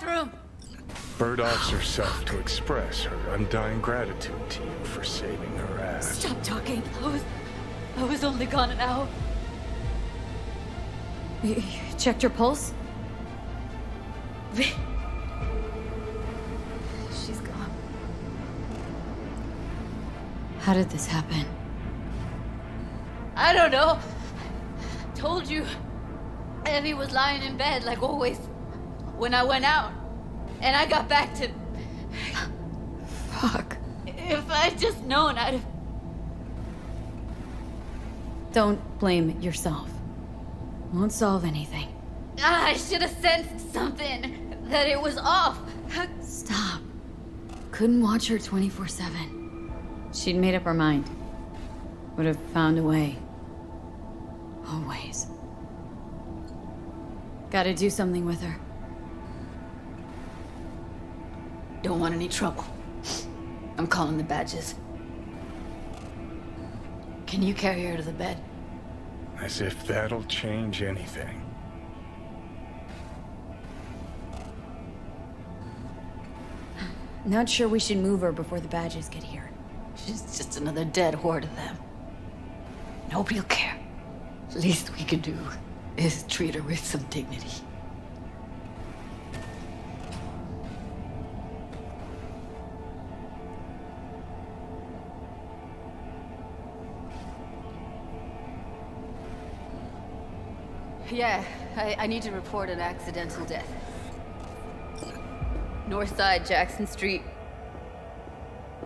bathroom! Bird asks herself to express her undying gratitude to you for saving her ass. Stop talking. I was only gone an hour. You checked your pulse? She's gone. How did this happen? I don't know. Told you. Evie was lying in bed like always when I went out. And I got back to... Fuck. If I'd just known, I'd have... Don't blame yourself. Won't solve anything. I should have sensed something. That it was off. Stop. Couldn't watch her 24/7. She'd made up her mind. Would have found a way. Always. Gotta do something with her. Don't want any trouble. I'm calling the badges. Can you carry her to the bed? As if that'll change anything. Not sure we should move her before the badges get here. She's just another dead whore to them. Nobody'll care. Least we can do is treat her with some dignity. Yeah, I need to report an accidental death. North side, Jackson Street.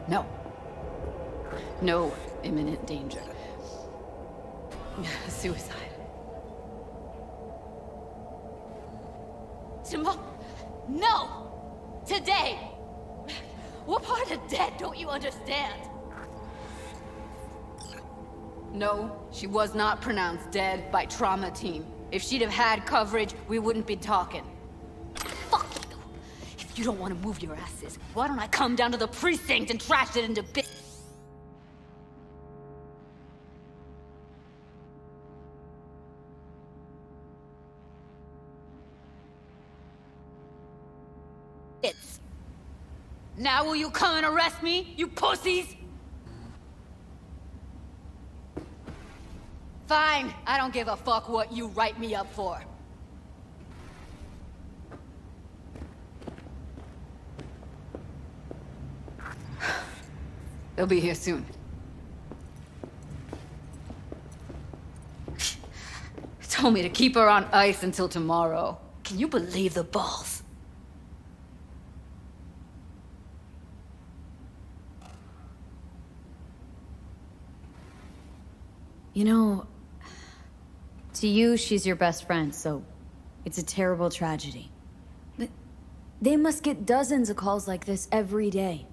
No. No imminent danger. Suicide. Tomorrow? No! Today! What part of dead don't you understand? No, she was not pronounced dead by trauma team. If she'd have had coverage, we wouldn't be talking. Fuck you! If you don't want to move your asses, why don't I come down to the precinct and trash it into bits? Now will you come and arrest me, you pussies? Fine, I don't give a fuck what you write me up for. They'll be here soon. Told me to keep her on ice until tomorrow. Can you believe the balls? You know, to you, she's your best friend, so it's a terrible tragedy. They must get dozens of calls like this every day.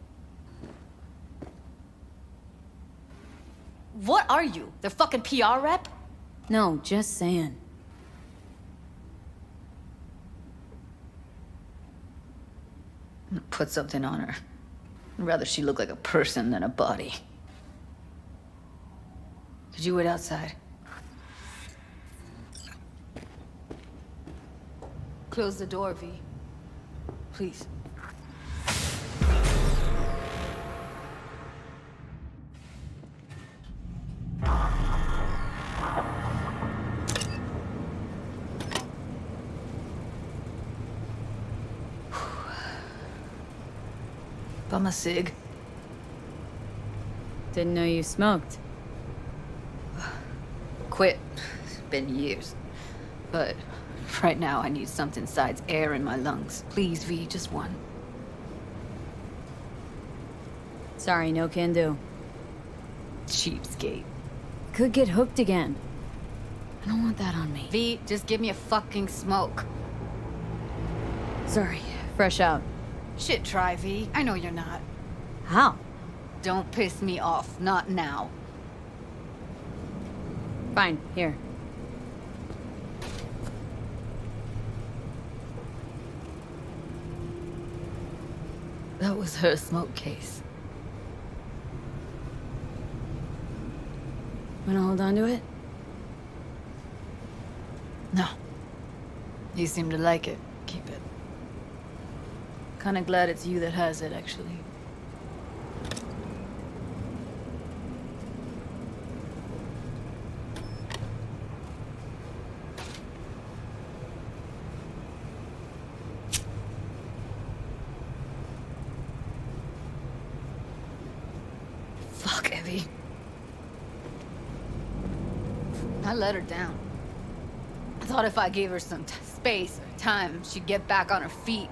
What are you? Their fucking PR rep? No, just saying. I'm gonna put something on her. I'd rather she look like a person than a body. Could you wait outside? Close the door, V. Please. Bum a cig. Didn't know you smoked. Quit. It's been years. But right now I need something besides air in my lungs. Please, V, just one. Sorry, no can do. Cheapskate. Could get hooked again. I don't want that on me. V, just give me a fucking smoke. Sorry, fresh out. Shit, try, V. I know you're not. How? Don't piss me off. Not now. Fine, here. That was her smoke case. Wanna hold on to it? No. You seem to like it. Keep it. Kinda glad it's you that has it, actually. Fuck, Evie. I let her down. I thought if I gave her some space or time, she'd get back on her feet.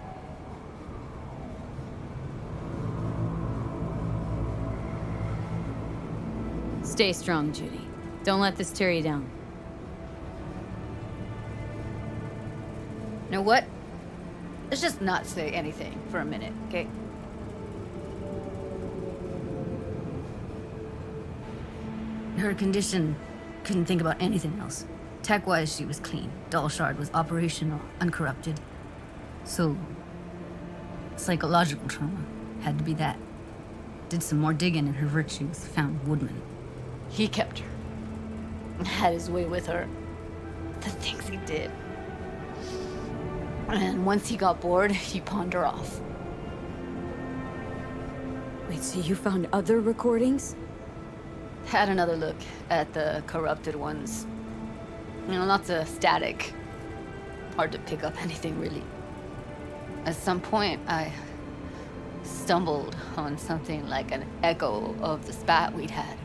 Stay strong, Judy. Don't let this tear you down. You know what? Let's just not say anything for a minute, okay? Her condition, couldn't think about anything else. Tech-wise, she was clean. Doll Shard was operational, uncorrupted. So, psychological trauma had to be that. Did some more digging in her virtues, found Woodman. He kept her. Had his way with her. The things he did. And once he got bored, he pawned her off. Wait, so you found other recordings? Had another look at the corrupted ones. You know, lots of static. Hard to pick up anything, really. At some point, I stumbled on something like an echo of the spat we'd had.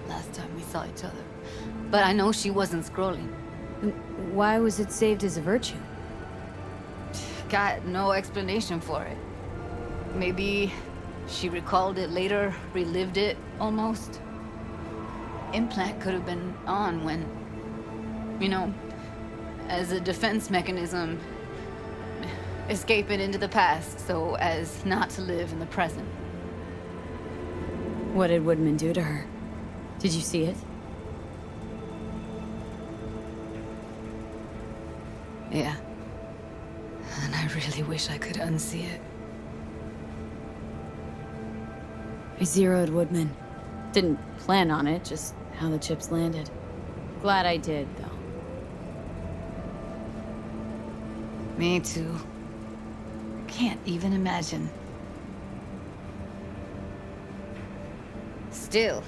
Last time we saw each other. But I know she wasn't scrolling. Why was it saved as a virtue? Got no explanation for it. Maybe she recalled it later, relived it, almost. Implant could have been on when, you know, as a defense mechanism, escaping into the past so as not to live in the present. What did Woodman do to her? Did you see it? Yeah. And I really wish I could unsee it. I zeroed Woodman. Didn't plan on it, just how the chips landed. Glad I did, though. Me too. Can't even imagine. Still,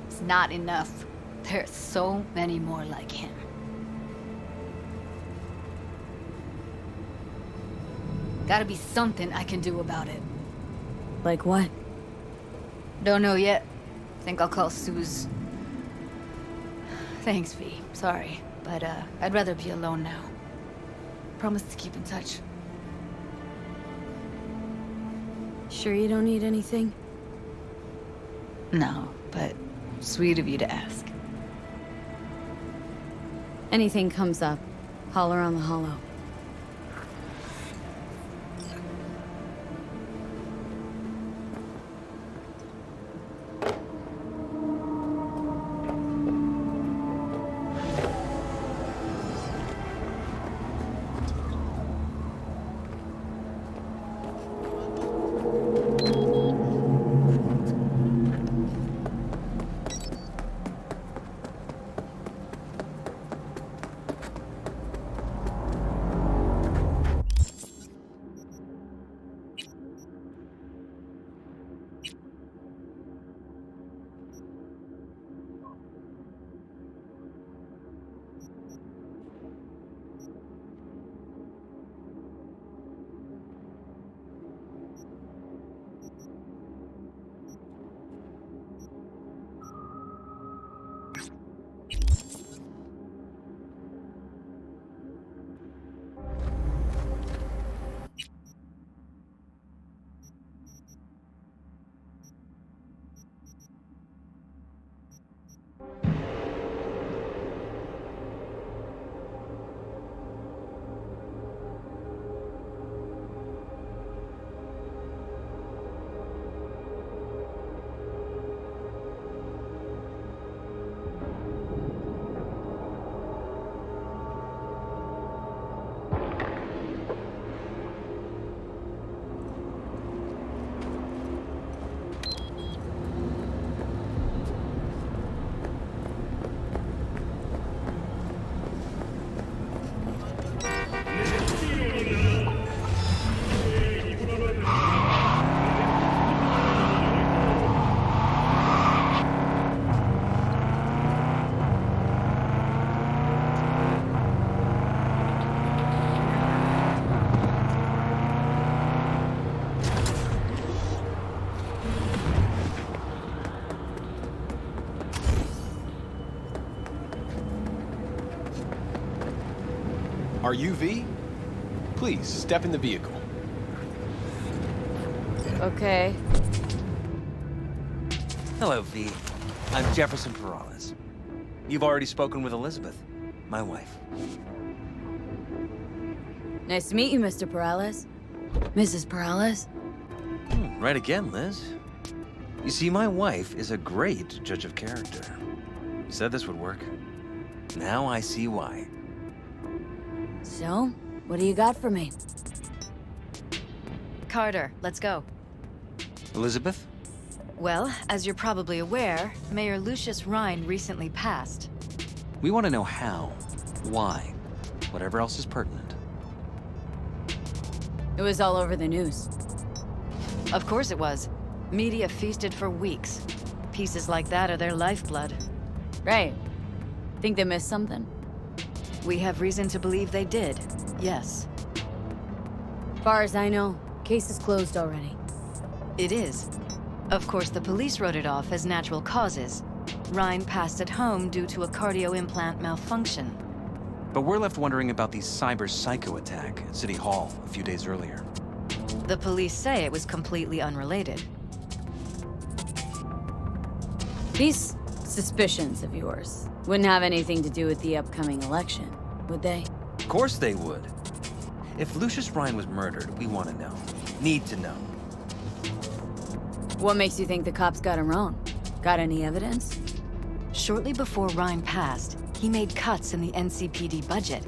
it's not enough. There's so many more like him. Gotta be something I can do about it. Like what? Don't know yet. Think I'll call Suze. Thanks, V. Sorry, but I'd rather be alone now. Promise to keep in touch. Sure you don't need anything? No, but sweet of you to ask. Anything comes up, holler on the holo. Are you V? Please, step in the vehicle. Okay. Hello, V. I'm Jefferson Perales. You've already spoken with Elizabeth, my wife. Nice to meet you, Mr. Perales. Mrs. Perales? Right again, Liz. You see, my wife is a great judge of character. You said this would work. Now I see why. So, what do you got for me? Carter, let's go. Elizabeth? Well, as you're probably aware, Mayor Lucius Rhine recently passed. We want to know how, why, whatever else is pertinent. It was all over the news. Of course it was. Media feasted for weeks. Pieces like that are their lifeblood. Right. Think they missed something? We have reason to believe they did, yes. Far as I know, case is closed already. It is. Of course, the police wrote it off as natural causes. Rhine passed at home due to a cardio implant malfunction. But we're left wondering about the cyber psycho attack at City Hall a few days earlier. The police say it was completely unrelated. These suspicions of yours wouldn't have anything to do with the upcoming election, would they? Of course they would. If Lucius Rhine was murdered, we want to know. Need to know. What makes you think the cops got him wrong? Got any evidence? Shortly before Rhine passed, he made cuts in the NCPD budget.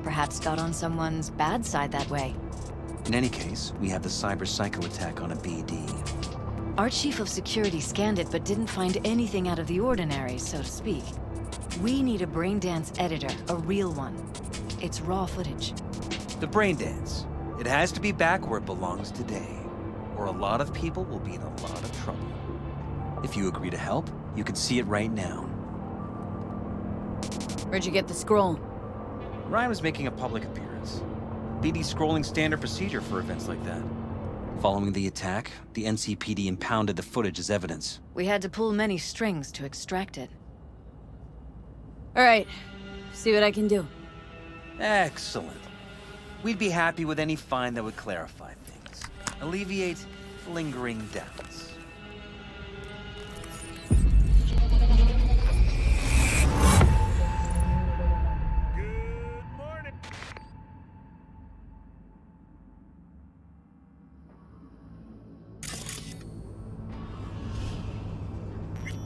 Perhaps got on someone's bad side that way. In any case, we have the cyber psycho attack on a BD. Our chief of security scanned it but didn't find anything out of the ordinary, so to speak. We need a braindance editor, a real one. It's raw footage. The brain dance. It has to be back where it belongs today, or a lot of people will be in a lot of trouble. If you agree to help, you can see it right now. Where'd you get the scroll? Ryan was making a public appearance. BD scrolling standard procedure for events like that. Following the attack, the NCPD impounded the footage as evidence. We had to pull many strings to extract it. All right, see what I can do. Excellent. We'd be happy with any find that would clarify things, alleviate lingering doubts.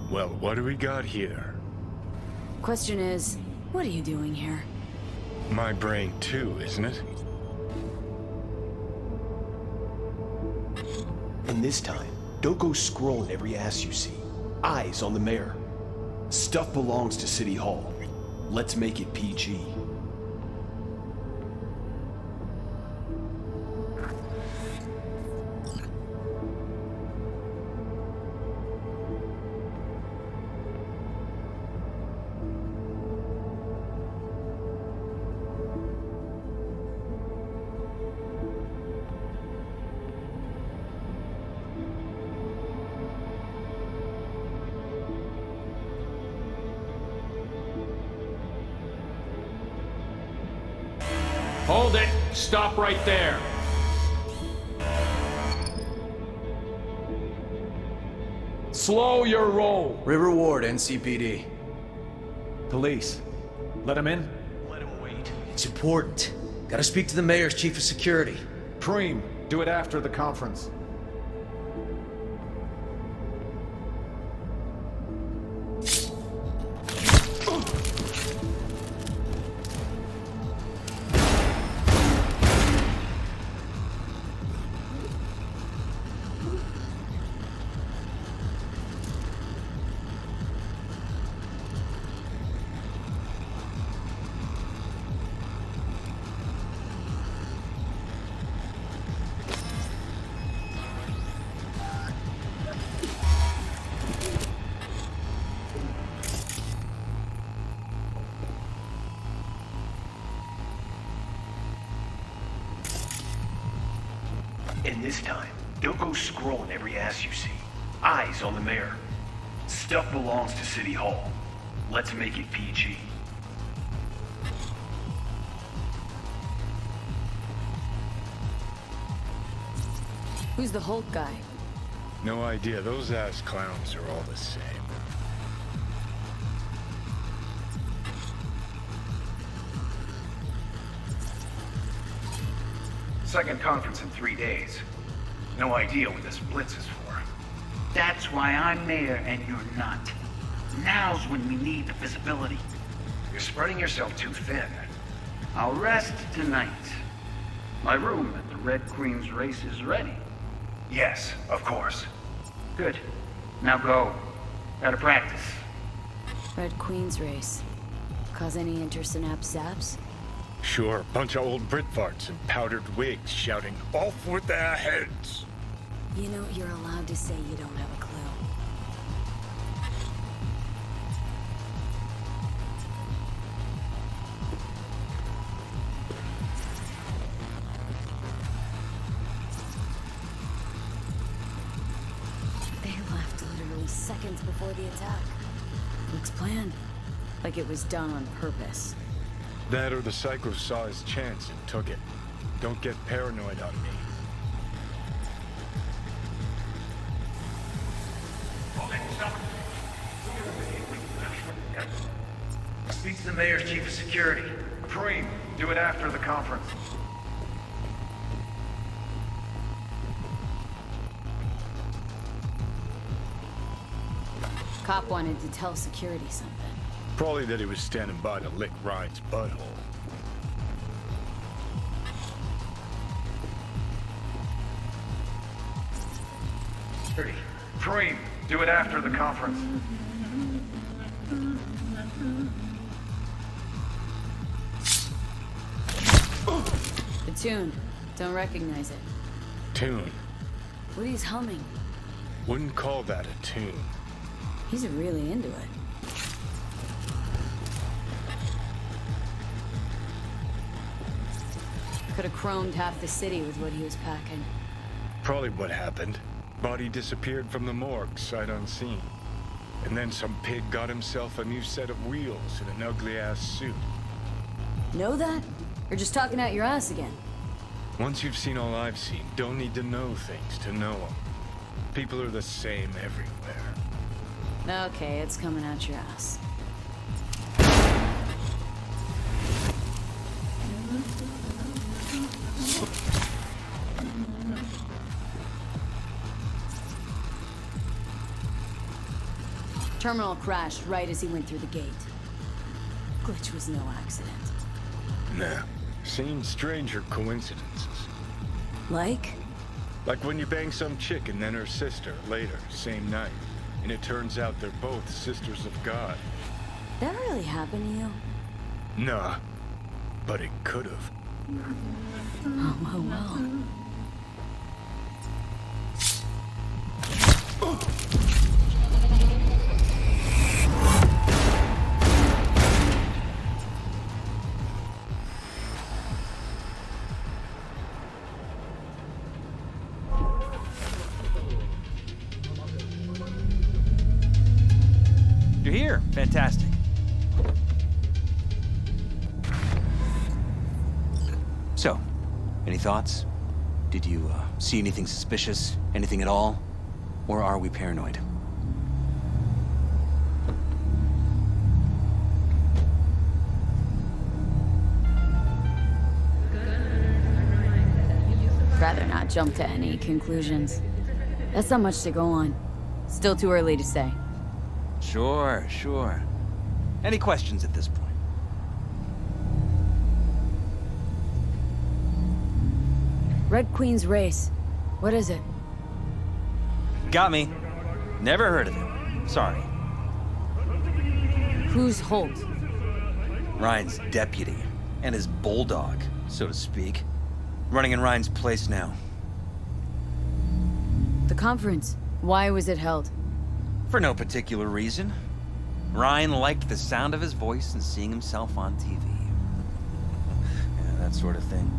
Well, what do we got here? Question is, what are you doing here? My brain too, isn't it? And this time, don't go scrolling every ass you see. Eyes on the mayor. Stuff belongs to City Hall. Let's make it PG. Hold it! Stop right there! Slow your roll! River Ward, NCPD. Police. Let him in? Let him wait. It's important. Gotta speak to the mayor's chief of security. Preem, do it after the conference. And this time, don't go scrolling every ass you see. Eyes on the mayor. Stuff belongs to City Hall. Let's make it PG. Who's the Hulk guy? No idea. Those ass clowns are all the same. Second conference in 3 days. No idea what this blitz is for. That's why I'm mayor and you're not. Now's when we need the visibility. You're spreading yourself too thin. I'll rest tonight. My room at the Red Queen's race is ready. Yes, of course. Good. Now go. Gotta practice. Red Queen's race. Cause any intersynapse zaps? Sure, bunch of old Brit farts in powdered wigs shouting, "Off with their heads!" You know, you're allowed to say you don't have a clue. They left literally seconds before the attack. Looks planned. Like it was done on purpose. That or the Psycho saw his chance and took it. Don't get paranoid on me. Speak to the mayor's chief of security. Preem, do it after the conference. Cop wanted to tell security something. Probably that he was standing by to lick Ryan's butthole. Preem, do it after the conference. The tune. Don't recognize it. Tune. What he's humming. Wouldn't call that a tune. He's really into it. Could have chromed half the city with what he was packing. Probably what happened. Body disappeared from the morgue, sight unseen. And then some pig got himself a new set of wheels and an ugly-ass suit. Know that? You're just talking out your ass again. Once you've seen all I've seen, don't need to know things to know them. People are the same everywhere. Okay, it's coming out your ass. Terminal crashed right as he went through the gate. Glitch was no accident. Nah. Seen stranger coincidences. Like? Like when you bang some chick and then her sister later, same night. And it turns out they're both sisters of God. That really happened to you? Nah. But it could've. Oh, well. You're here. Fantastic. So, any thoughts? Did you see anything suspicious? Anything at all? Or are we paranoid? Rather not jump to any conclusions. That's not much to go on. Still too early to say. Sure, sure. Any questions at this point? Red Queen's race. What is it? Got me. Never heard of it. Sorry. Who's Holt? Ryan's deputy. And his bulldog, so to speak. Running in Ryan's place now. The conference. Why was it held? For no particular reason. Ryan liked the sound of his voice and seeing himself on TV. Yeah, that sort of thing.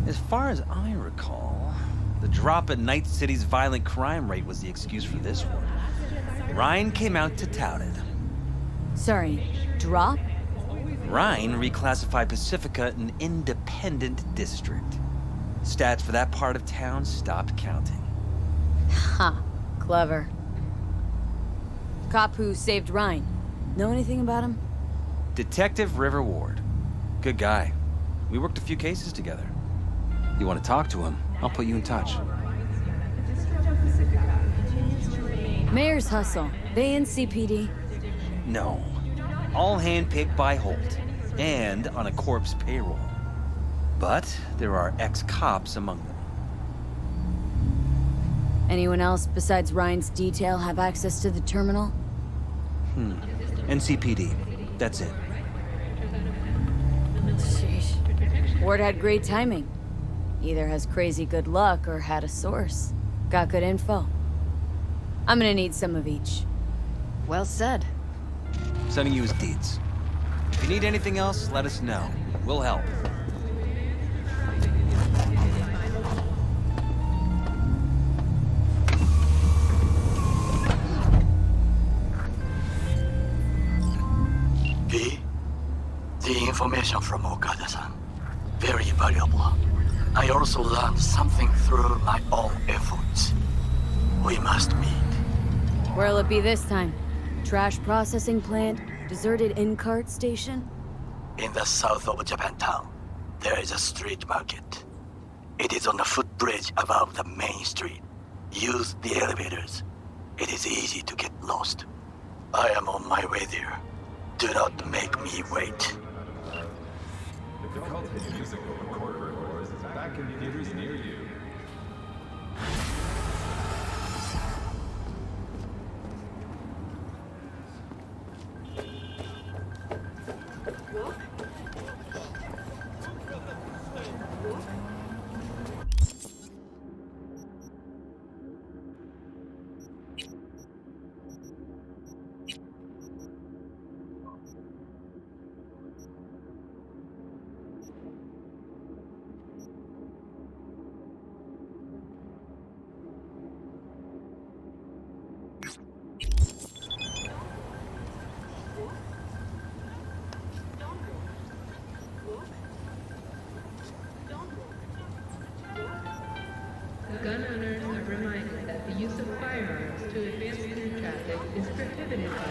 As far as I recall, the drop in Night City's violent crime rate was the excuse for this one. Ryan came out to tout it. Sorry, drop? Ryan reclassified Pacifica an independent district. Stats for that part of town stopped counting. Ha, clever. Cop who saved Ryan. Know anything about him? Detective River Ward. Good guy. We worked a few cases together. You want to talk to him, I'll put you in touch. Mayor's hustle. They in CPD? No. All handpicked by Holt. And on a corp's payroll. But there are ex-cops among them. Anyone else besides Ryan's detail have access to the terminal? NCPD. That's it. Sheesh. Ward had great timing. Either has crazy good luck or had a source. Got good info. I'm gonna need some of each. Well said. Sending you his deeds. If you need anything else, let us know. We'll help. B, the information from Okada-san. Very valuable. I also learned something through my own efforts. We must meet. Where'll it be this time? Trash processing plant? Deserted in-cart station? In the south of Japantown, there is a street market. It is on the footbridge above the main street. Use the elevators. It is easy to get lost. I am on my way there. Do not make me wait. The cult music over corporate wars is back in theaters near you. Gun owners are reminded that the use of firearms to advance through traffic is prohibited by law.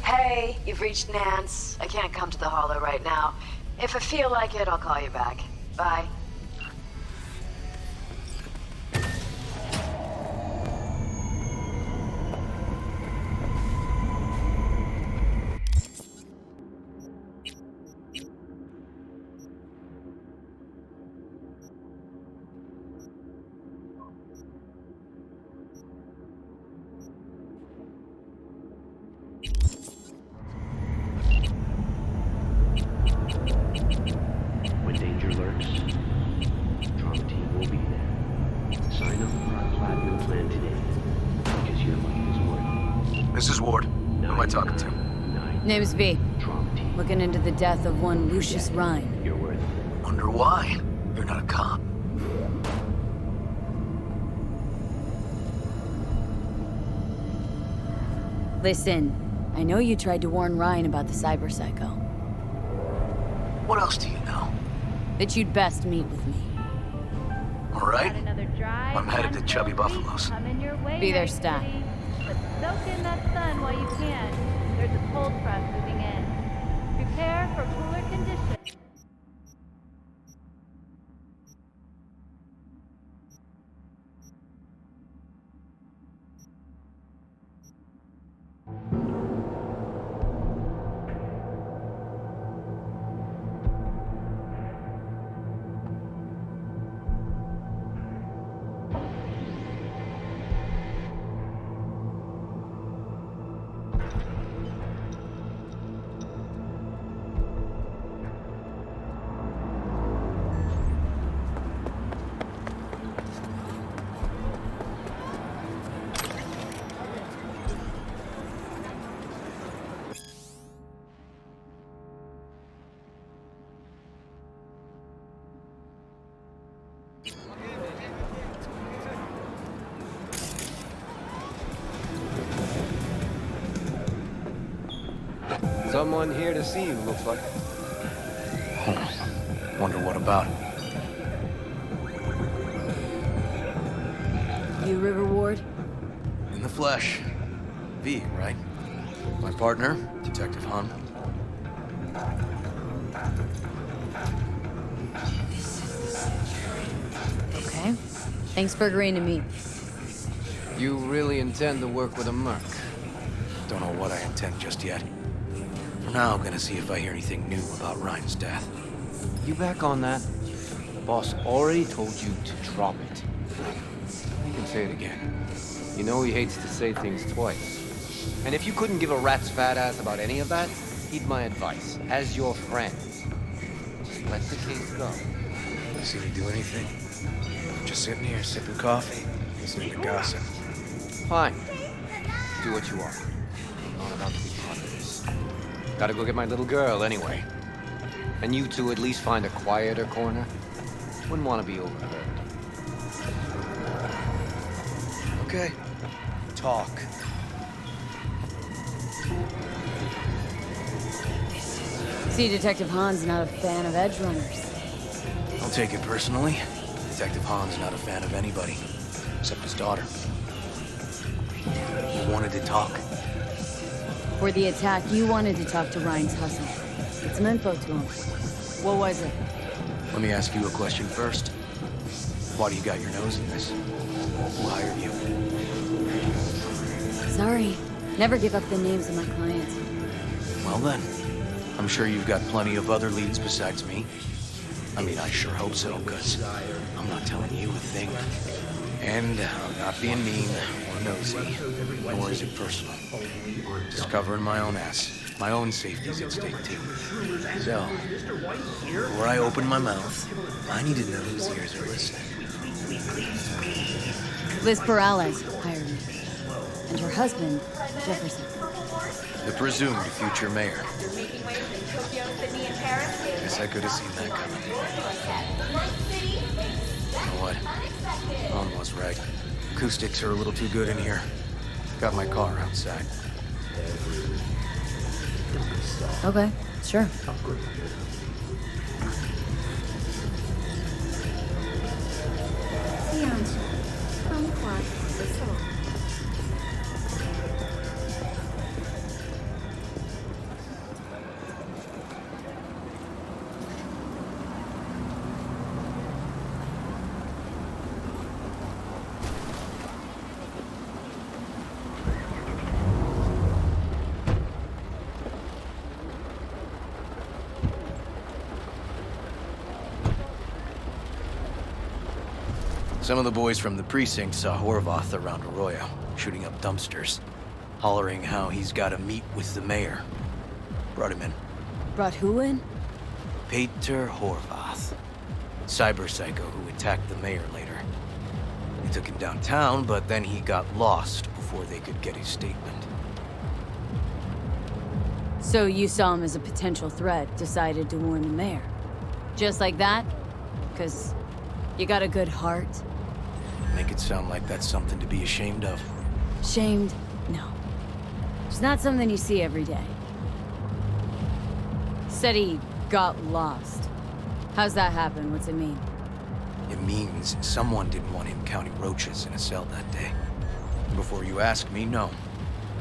Hey, you've reached Nance. I can't come to the Hollow right now. If I feel like it, I'll call you back. Bye. When danger lurks, Trauma Team will be there. Sign up front. platinum plan today. Because your money is worth. This is Ward. Who am I talking to? Name's V. Looking into the death of one Lucius Rhine. You're worth. Wonder why? You're not a cop. Listen, I know you tried to warn Ryan about the cyber psycho. What else do you know? That you'd best meet with me. All right. I'm headed to Chubby Buffalo's. Be their staff. But soak in that sun while you can. There's a cold front moving in. Prepare for cooler conditions. Someone here to see you, looks like. Wonder what about. You River Ward? In the flesh. V, right? My partner, Detective Hahn. Okay. Thanks for agreeing to meet. You really intend to work with a merc? Don't know what I intend just yet. For now, I'm gonna see if I hear anything new about Ryan's death. You back on that? The boss already told you to drop it. You can say it again. You know he hates to say things twice. And if you couldn't give a rat's fat ass about any of that, heed my advice. As your friend, just let the case go. See me do anything? Just sitting here, sipping coffee, listening to gossip. Fine. Do what you want. I'm not about to be part of this. Gotta go get my little girl anyway. And you two at least find a quieter corner. Wouldn't want to be overheard. Okay. Talk. See, Detective Hahn's not a fan of edge runners. Don't take it personally. Detective Hahn's not a fan of anybody, except his daughter. He wanted to talk. For the attack, you wanted to talk to Ryan's hustle. Get some info to him. What was it? Let me ask you a question first. Why do you got your nose in this? Who hired you? Sorry. Never give up the names of my clients. Well then, I'm sure you've got plenty of other leads besides me. I mean, I sure hope so, because I'm not telling you a thing. And I'm not being mean or nosy, nor is it personal. Just covering my own ass. My own safety's at stake, too. So, before I open my mouth, I need to know whose ears are listening. Liz Perales hired me. And her husband, Jefferson. The presumed future mayor. Guess I could have seen that coming. You know what? Mom was right. Acoustics are a little too good in here. Got my car outside. Okay, sure. Some of the boys from the precinct saw Horvath around Arroyo, shooting up dumpsters, hollering how he's got to meet with the mayor. Brought him in. Brought who in? Peter Horvath. Cyber psycho who attacked the mayor later. They took him downtown, but then he got lost before they could get his statement. So you saw him as a potential threat, decided to warn the mayor. Just like that? 'Cause you got a good heart? Make it sound like that's something to be ashamed of. Shamed? No. It's not something you see every day. Said he got lost. How's that happen? What's it mean? It means someone didn't want him counting roaches in a cell that day. Before you ask me, no.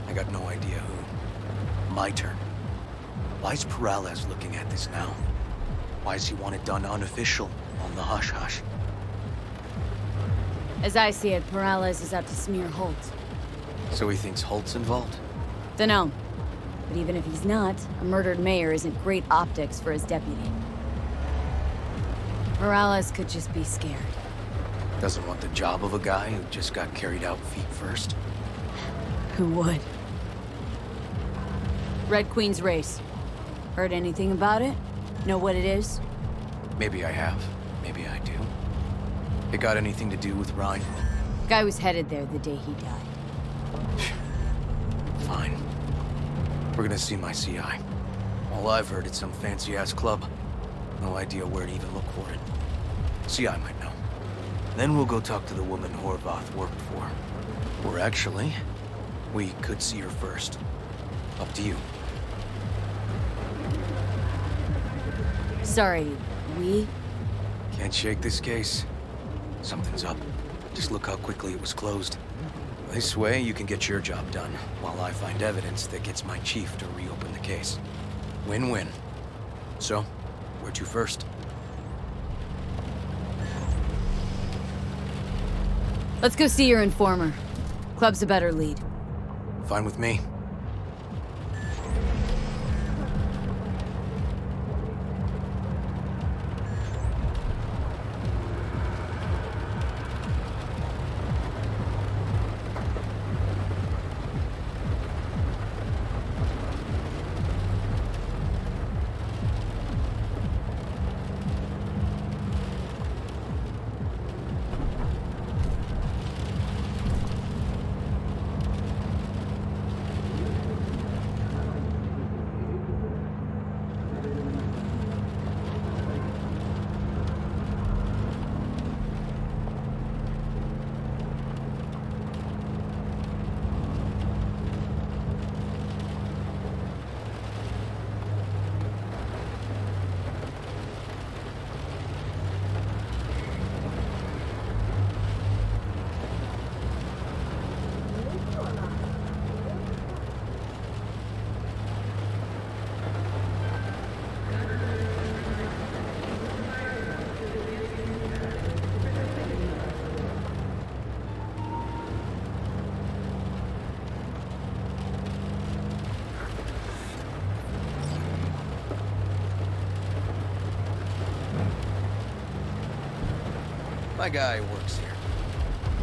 I got no idea who. My turn. Why's Peralez looking at this now? Why does he want it done unofficial, on the hush-hush? As I see it, Peralez is out to smear Holt. So he thinks Holt's involved? Dunno. But even if he's not, a murdered mayor isn't great optics for his deputy. Peralez could just be scared. Doesn't want the job of a guy who just got carried out feet first? Who would? Red Queen's race. Heard anything about it? Know what it is? Maybe I have. Maybe I do. It got anything to do with Ryan? Guy was headed there the day he died. Fine. We're gonna see my CI. All I've heard, it's some fancy-ass club. No idea where to even look for it. CI might know. Then we'll go talk to the woman Horvath worked for. Or actually, we could see her first. Up to you. Sorry, we? Can't shake this case. Something's up. Just look how quickly it was closed. This way, you can get your job done, while I find evidence that gets my chief to reopen the case. Win-win. So, where to first? Let's go see your informer. Club's a better lead. Fine with me. My guy works here.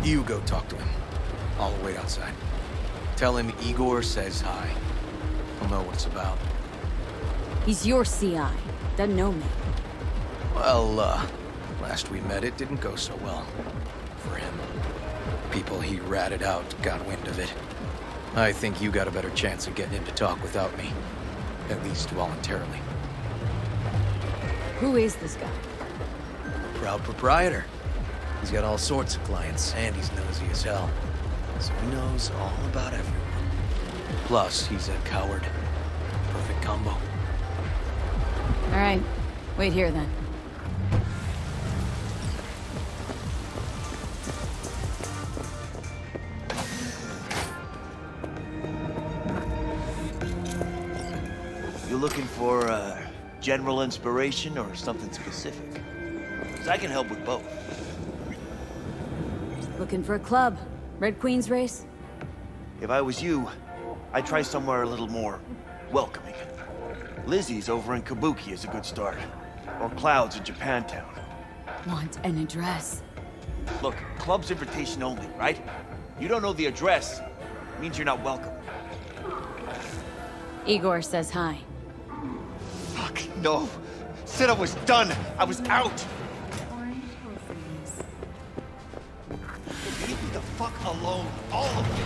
You go talk to him. I'll wait outside. Tell him Igor says hi. He'll know what it's about. He's your CI. Doesn't know me. Well, last we met, it didn't go so well. For him. People he ratted out got wind of it. I think you got a better chance of getting him to talk without me. At least voluntarily. Who is this guy? Proud proprietor. He's got all sorts of clients, and he's nosy as hell. So he knows all about everyone. Plus, he's a coward. Perfect combo. All right. Wait here, then. You looking for general inspiration or something specific? 'Cause I can help with both. Looking for a club. Red Queen's race? If I was you, I'd try somewhere a little more welcoming. Lizzie's over in Kabuki is a good start. Or Cloud's in Japantown. Want an address? Look, club's invitation only, right? You don't know the address. Means you're not welcome. Igor says hi. Fuck, no. Said I was done. I was out. fuck alone, all of you.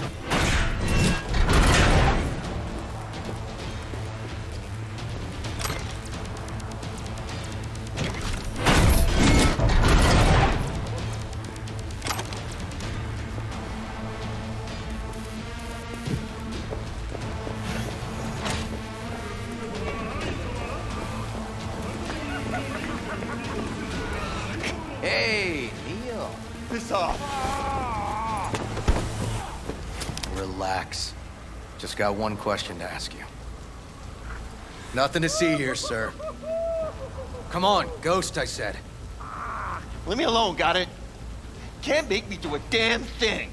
Hey, Neil. Piss off. Relax. Just got one question to ask you. Nothing to see here, sir. Come on, Ghost, I said. Leave me alone, got it? Can't make me do a damn thing.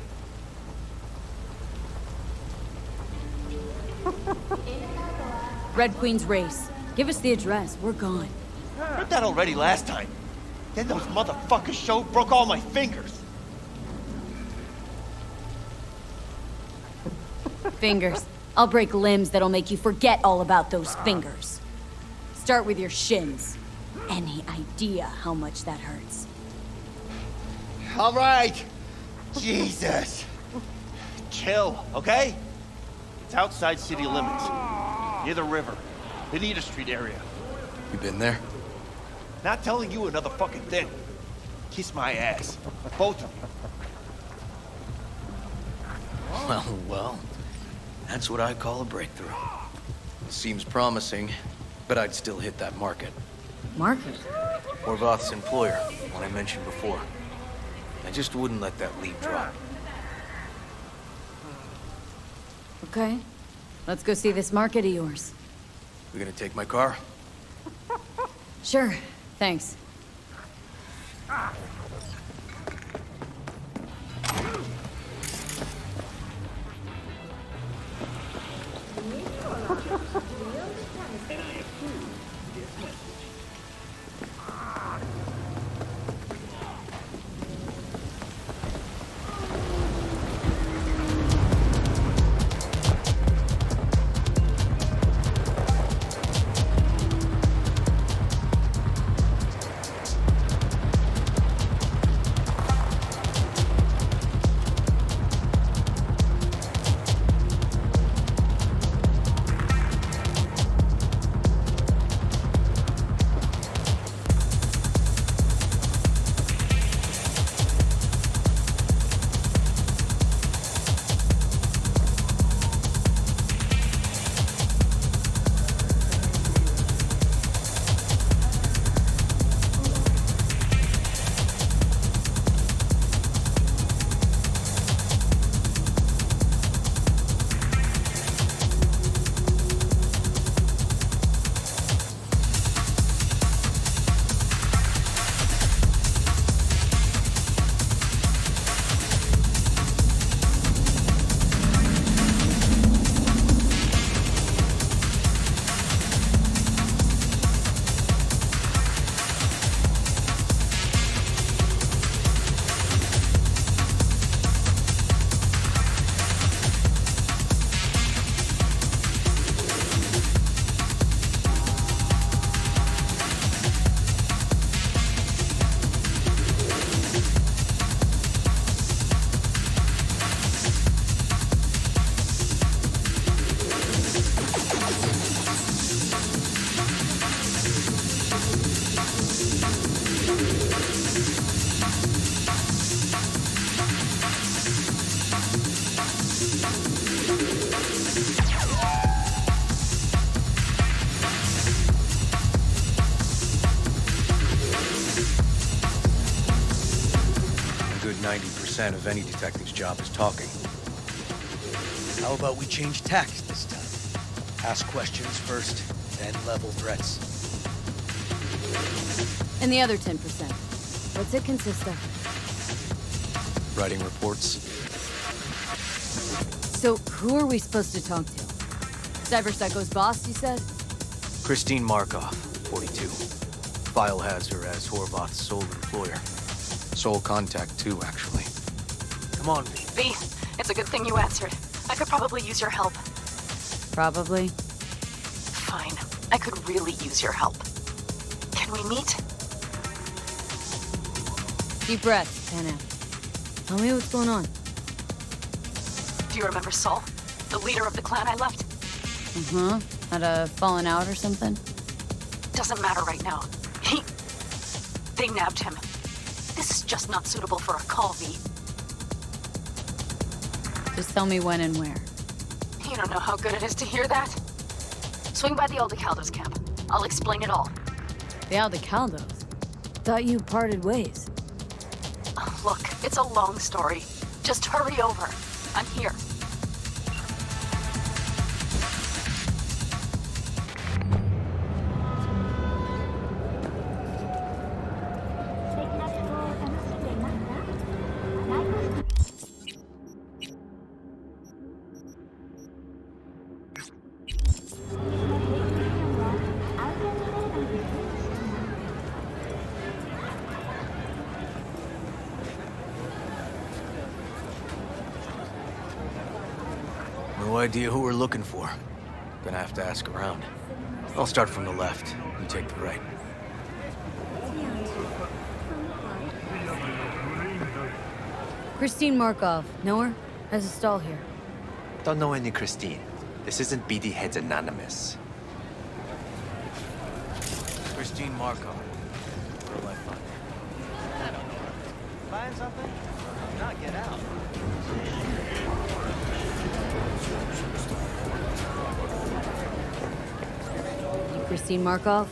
Red Queen's race. Give us the address. We're gone. Heard that already last time. Then those motherfuckers showed, broke all my fingers. Fingers. I'll break limbs that'll make you forget all about those fingers. Start with your shins. Any idea how much that hurts? All right. Jesus. Chill, okay? It's outside city limits. Near the river. Benita Street area. You been there? Not telling you another fucking thing. Kiss my ass. Both of you. Well. That's what I call a breakthrough. Seems promising, but I'd still hit that market. Market? Horvath's employer, one I mentioned before. I just wouldn't let that lead drop. Okay. Let's go see this market of yours. You gonna take my car? Sure. Thanks. A good 90% of any detective's job is talking. How about we change tacks this time? Ask questions first, then level threats. And the other 10%. What's it consist of? Writing reports. So, who are we supposed to talk to? Cyberpsycho's boss, you said? Christine Markov, 42. File has her as Horvath's sole employer. Sole contact, too, actually. Come on, V. V, it's a good thing you answered. I could probably use your help. Probably. Fine. I could really use your help. Can we meet? Deep breaths, Panam. Tell me what's going on. Do you remember Saul? The leader of the clan I left? Uh-huh. Had a falling out or something? Doesn't matter right now. They nabbed him. This is just not suitable for a call, V. Just tell me when and where. You don't know how good it is to hear that. Swing by the Aldecaldos camp. I'll explain it all. The Aldecaldos? Thought you parted ways. Oh, look, it's a long story. Just hurry over. I'm here. No idea who we're looking for. Gonna have to ask around. I'll start from the left. You take the right. Christine Markov. Know her? Has a stall here. Don't know any Christine. This isn't BD Heads Anonymous. Christine Markov. Where'll I find her? I don't know. Buying something? Not get out. You Christine Markov?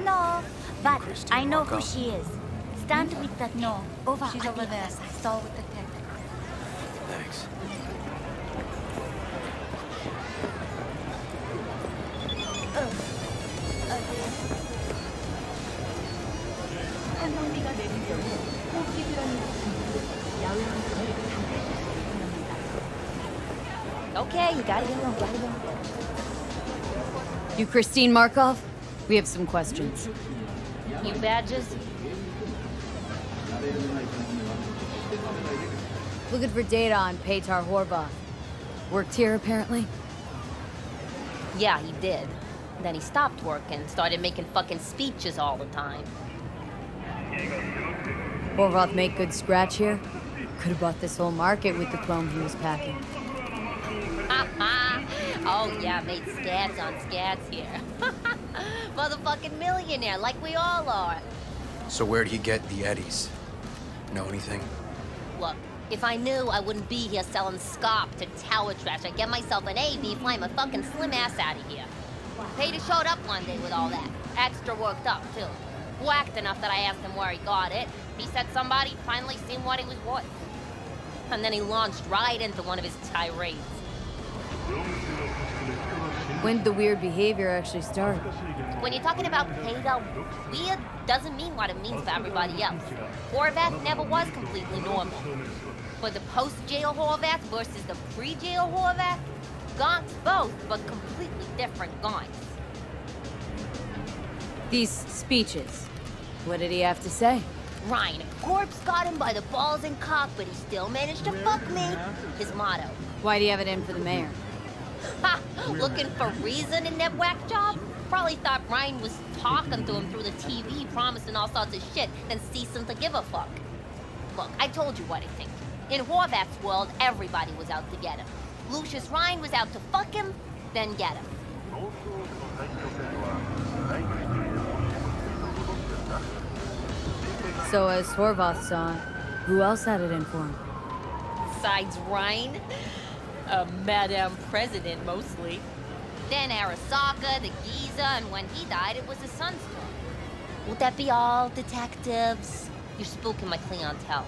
No, but Christine I know Markov? who she is. Stand with that. No, over. She's over there. I saw with the tech. Thanks. Okay, you gotta go. You Christine Markov? We have some questions. You badges? Looking for data on Petar Horvath. Worked here, apparently? Yeah, he did. Then he stopped working, started making fucking speeches all the time. Horvath make good scratch here? Could've bought this whole market with the clone he was packing. Oh yeah, made scads on scads here. Motherfucking millionaire, like we all are. So where'd he get the eddies? Know anything? Look, if I knew, I wouldn't be here selling scop to tower trash. I'd get myself an AV, fly my fucking slim ass out of here. Peter showed up one day with all that. Extra worked up, too. Whacked enough that I asked him where he got it. He said somebody finally seen what he was worth. And then he launched right into one of his tirades. When did the weird behavior actually start? When you're talking about Peter, weird doesn't mean what it means for everybody else. Horvath never was completely normal. But the post-jail Horvath versus the pre-jail Horvath, gaunt's both, but completely different gaunts. These speeches. What did he have to say? Ryan, Corp's got him by the balls and cock, but he still managed to fuck me. His motto. Why do you have it in for the mayor? Ha! Looking for reason in that whack job? Probably thought Ryan was talking to him through the TV, promising all sorts of shit, then ceasing to give a fuck. Look, I told you what I think. In Horvath's world, everybody was out to get him. Lucius Ryan was out to fuck him, then get him. So as Horvath saw, who else had it in for him? Besides Ryan? Madame President, mostly. Then Arasaka, the Giza, and when he died, it was a sunstorm. Would that be all, detectives? You're spooking my clientele.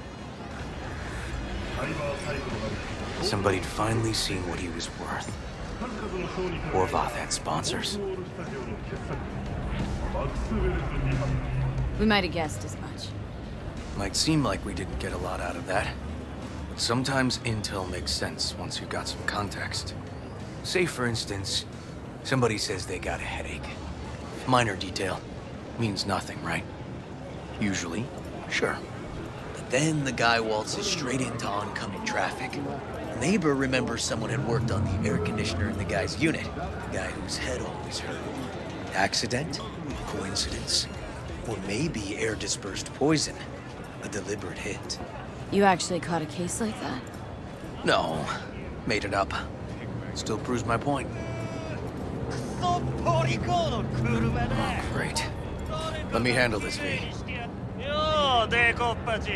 Somebody'd finally seen what he was worth. Horvath had sponsors. We might have guessed as much. Might seem like we didn't get a lot out of that. But sometimes intel makes sense once you've got some context. Say, for instance, somebody says they got a headache. Minor detail. Means nothing, right? Usually, sure. But then the guy waltzes straight into oncoming traffic. A neighbor remembers someone had worked on the air conditioner in the guy's unit. The guy whose head always hurt. Accident? Coincidence? Or maybe air-dispersed poison. A deliberate hit. You actually caught a case like that? No. Made it up. Still proves my point. Great. Let me handle this, V. よう、デコッパチ。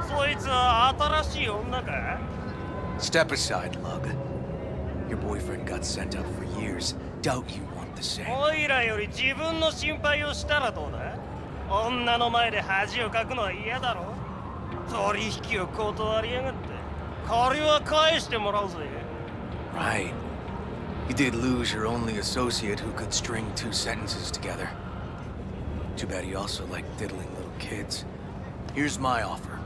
そいつは新しい女か? Step aside, Lug. Your boyfriend got sent up for years. Doubt you want the same. おいらより自分の心配をしたらどうだ? 女の前で恥をかくのは嫌だろ? 取引を断りやがって。借りは返してもらうぜ。 Right. You did lose your only associate who could string 2 sentences together. Too bad he also liked diddling little kids. Here's my offer.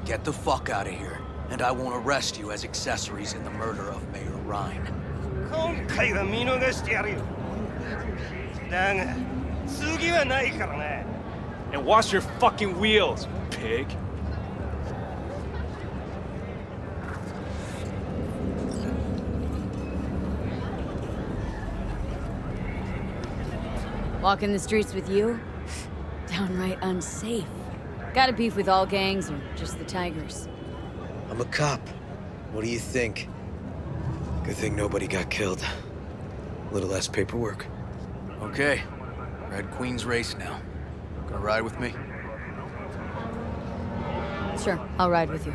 Get the fuck out of here, and I won't arrest you as accessories in the murder of Mayor Ryan. 今回は見逃してやるよ。だが、次はないからな。 And wash your fucking wheels, pig. Walking the streets with you? Downright unsafe. Got a beef with all gangs or just the Tigers? I'm a cop. What do you think? Good thing nobody got killed. A little less paperwork. Okay. Red Queen's race now. Gonna ride with me? Sure, I'll ride with you.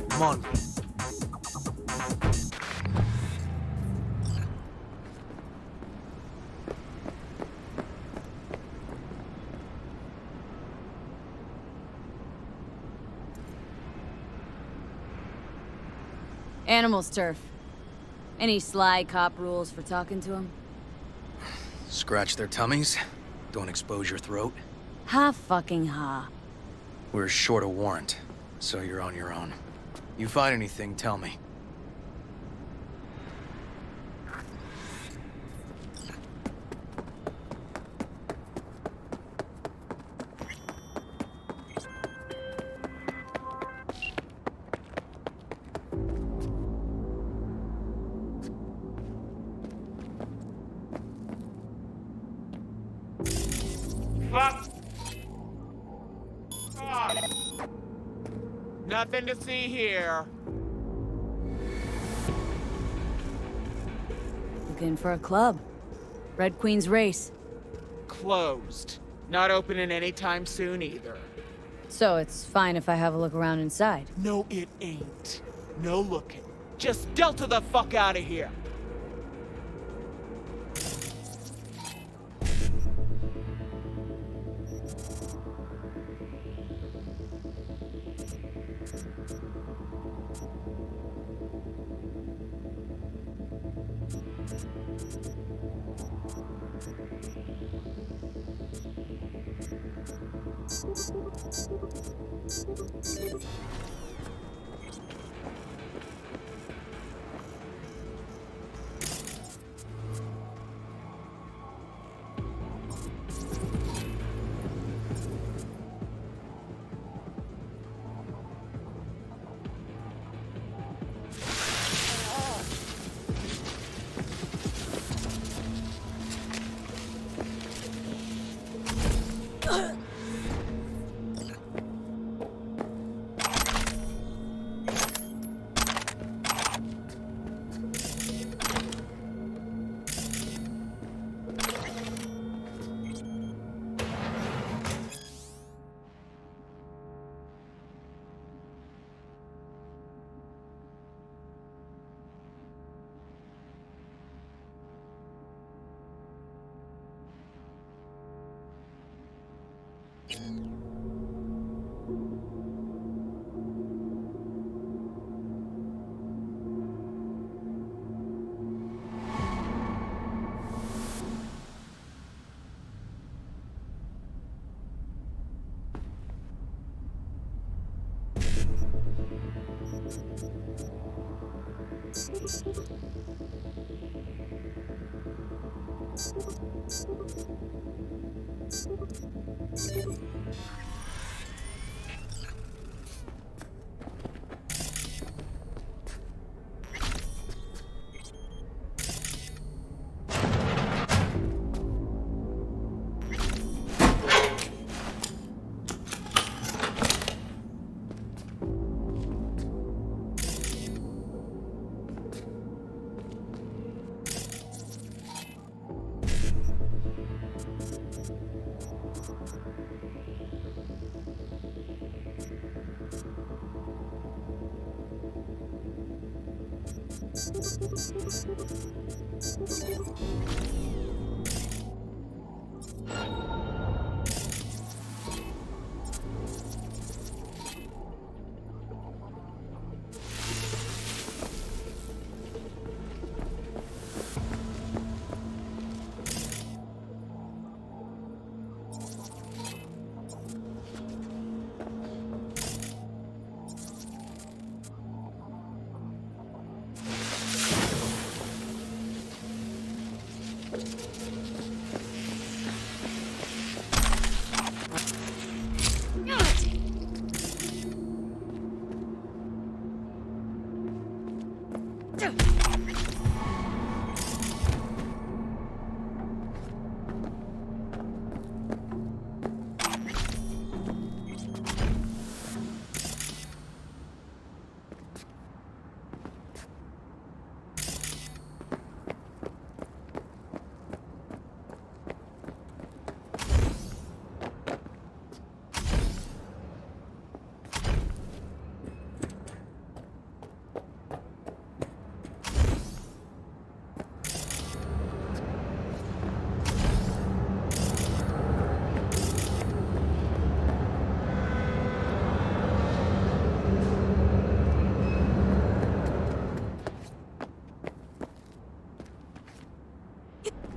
Come on. Animals turf. Any sly cop rules for talking to him? Scratch their tummies. Don't expose your throat. Ha fucking ha. We're short a warrant, so you're on your own. You find anything, tell me. Fuck! Nothing to see here. Looking for a club. Red Queen's race. Closed. Not opening anytime soon either. So it's fine if I have a look around inside. No, it ain't. No looking. Just Delta the fuck out of here.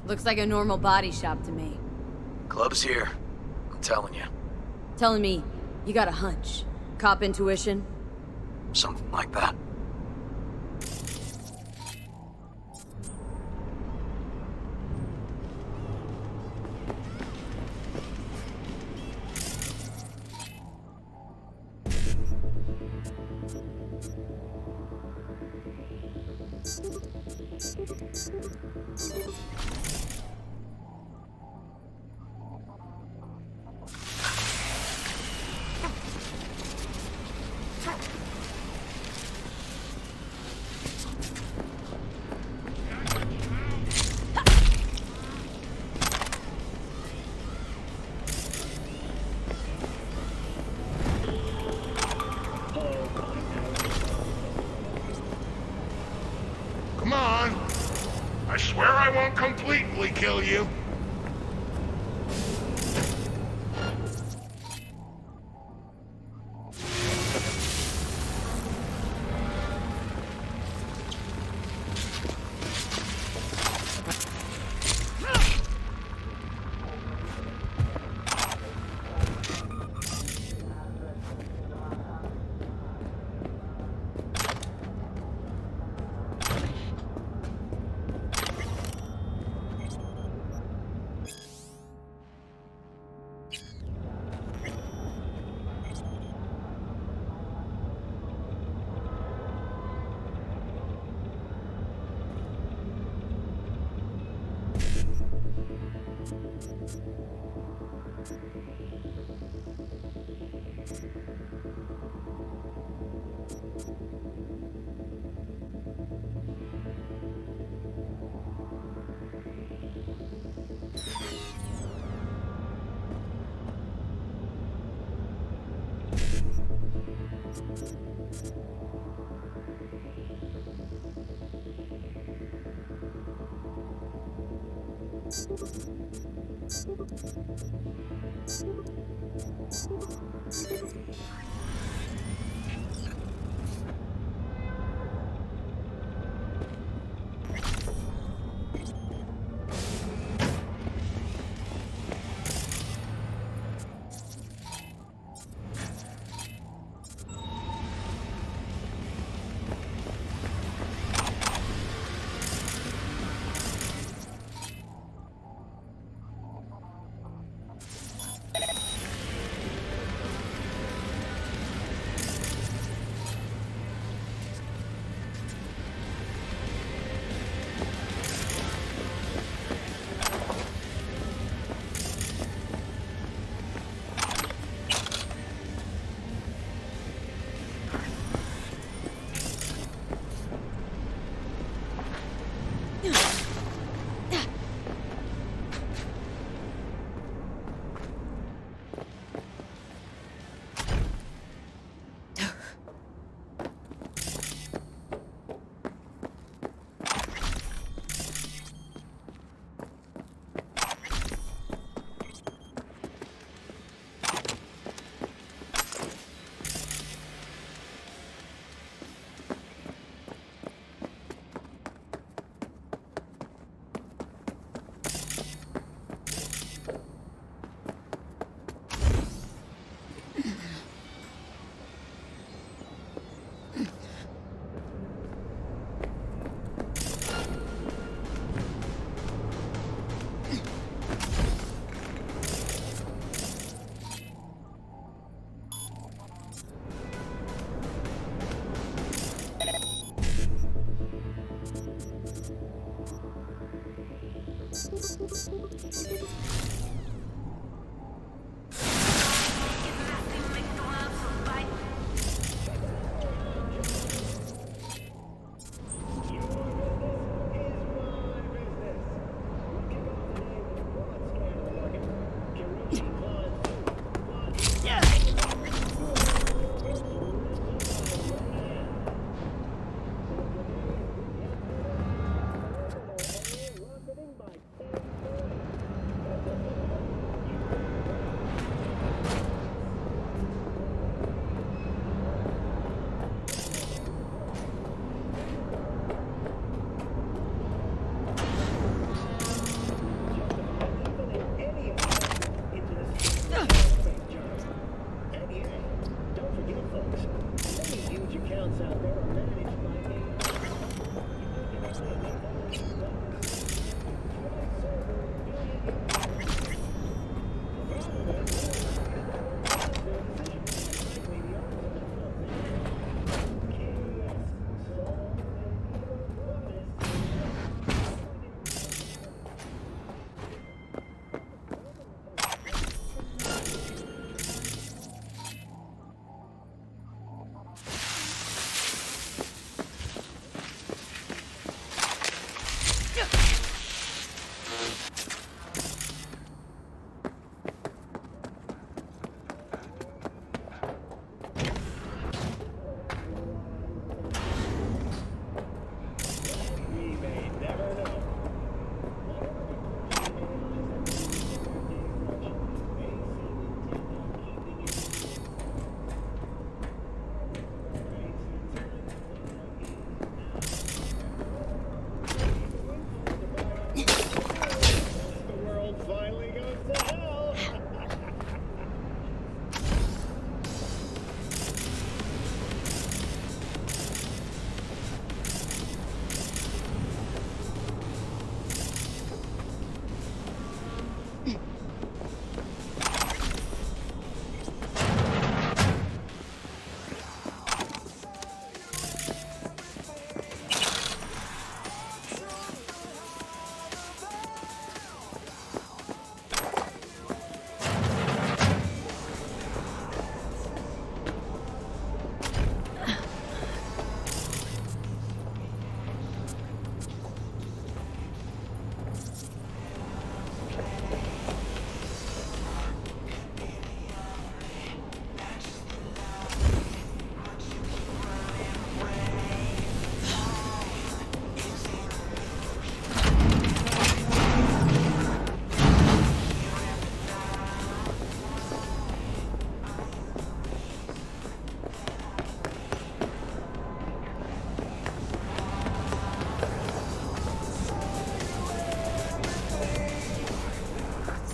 Looks like a normal body shop to me. Club's here. I'm telling you. Telling me you got a hunch. Cop intuition? Something like that. Come on. I swear I won't completely kill you.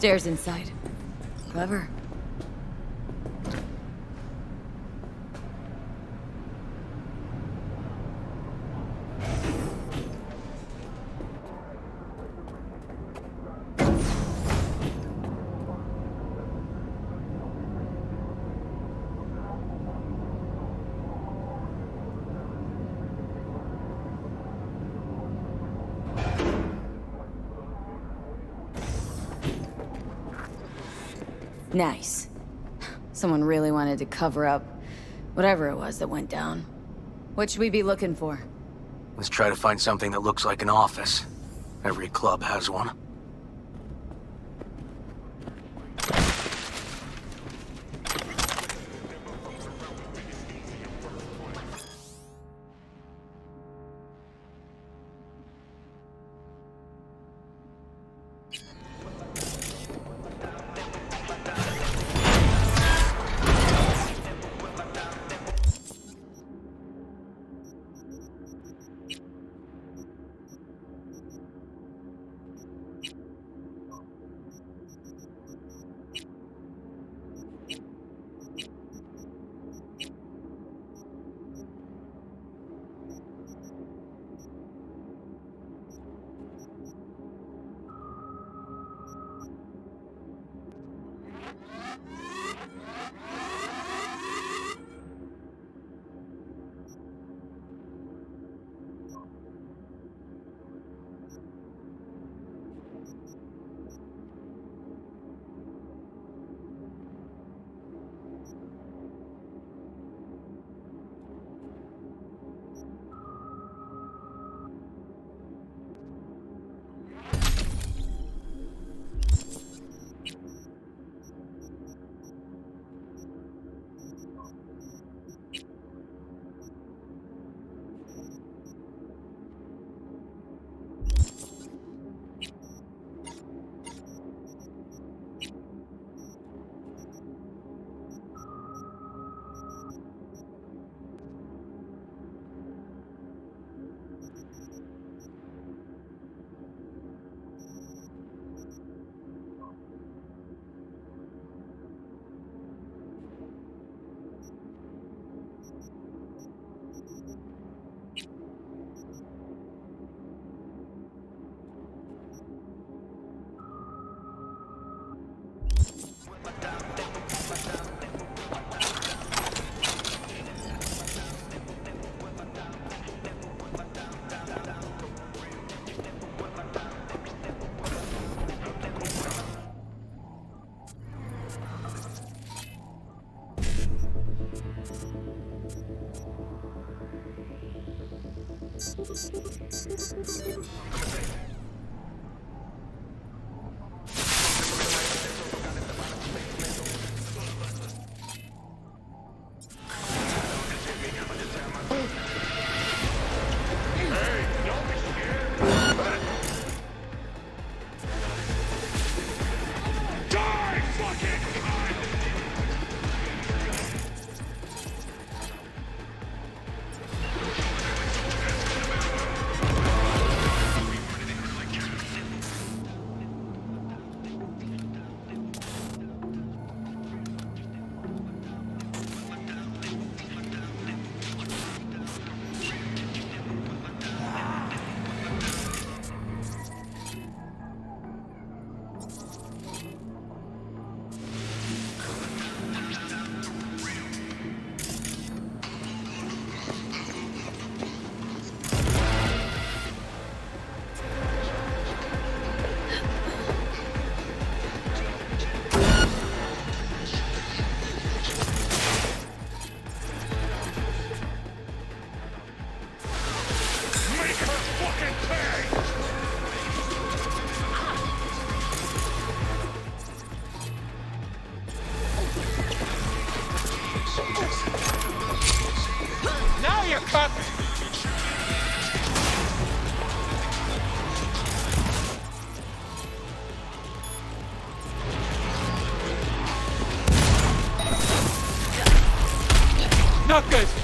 Stairs inside. Clever. Nice. Someone really wanted to cover up whatever it was that went down. What should we be looking for? Let's try to find something that looks like an office. Every club has one. Now you're cooking! Knuckles!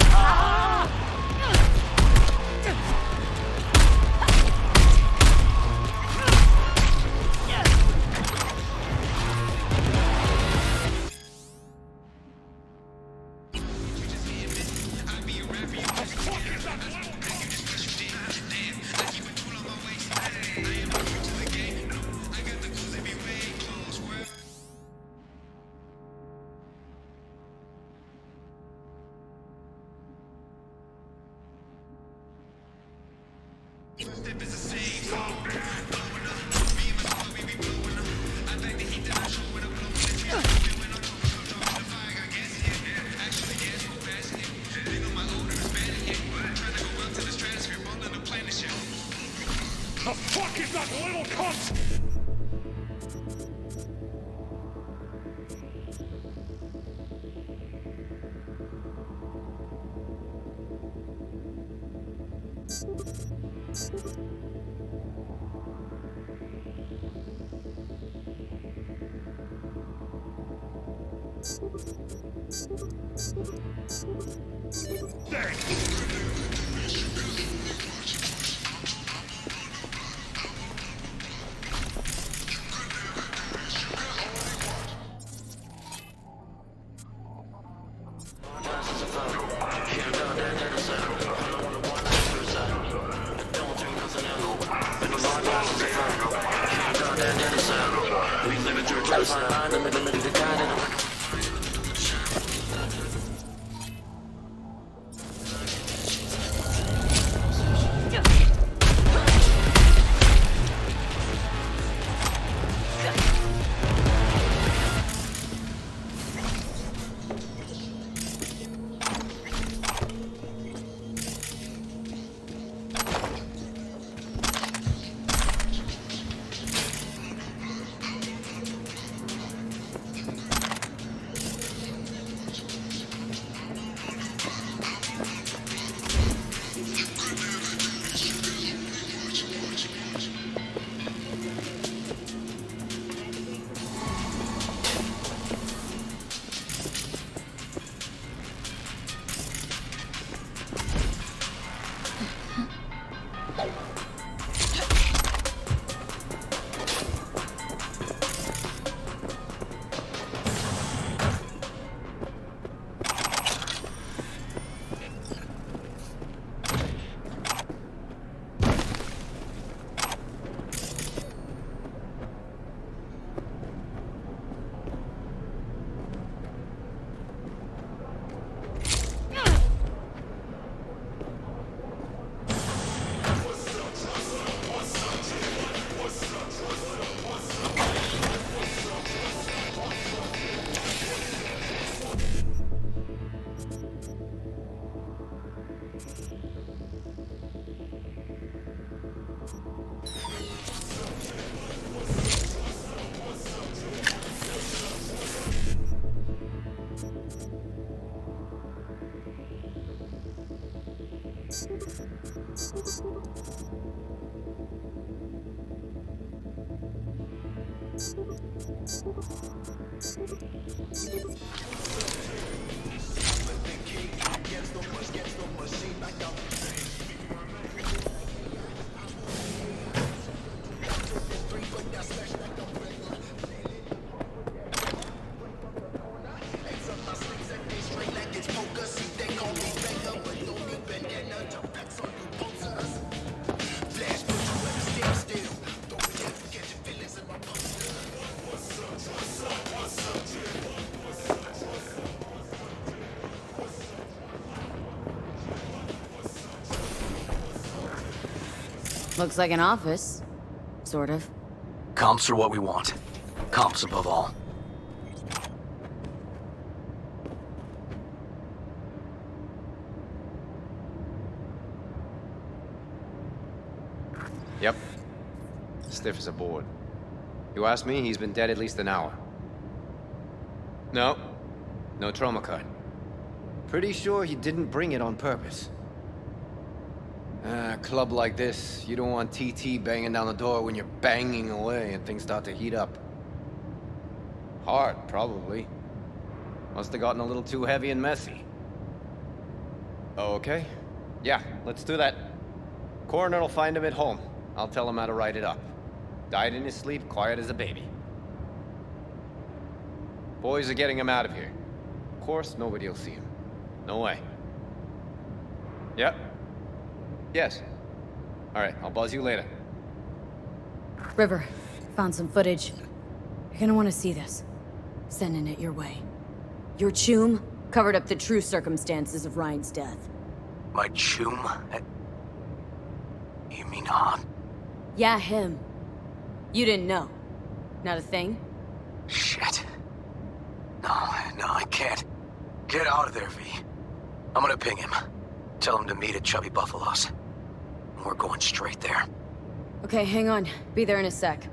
The fuck is that little cunt? Looks like an office. Sort of. Comps are what we want. Comps above all. Yep. Stiff as a board. You ask me, he's been dead at least an hour. No. No trauma card. Pretty sure he didn't bring it on purpose. A club like this, you don't want TT banging down the door when you're banging away and things start to heat up. Hard, probably. Must have gotten a little too heavy and messy. Okay. Yeah, let's do that. Coroner will find him at home. I'll tell him how to write it up. Died in his sleep, quiet as a baby. Boys are getting him out of here. Of course, nobody will see him. No way. Yep. Yes. Alright, I'll buzz you later. River, found some footage. You're gonna want to see this. Sending it your way. Your chum covered up the true circumstances of Ryan's death. My chum? You mean Han? Yeah, him. You didn't know. Not a thing? Shit. No, I can't. Get out of there, V. I'm gonna ping him. Tell him to meet at Chubby Buffalo's. We're going straight there. Okay, hang on. Be there in a sec.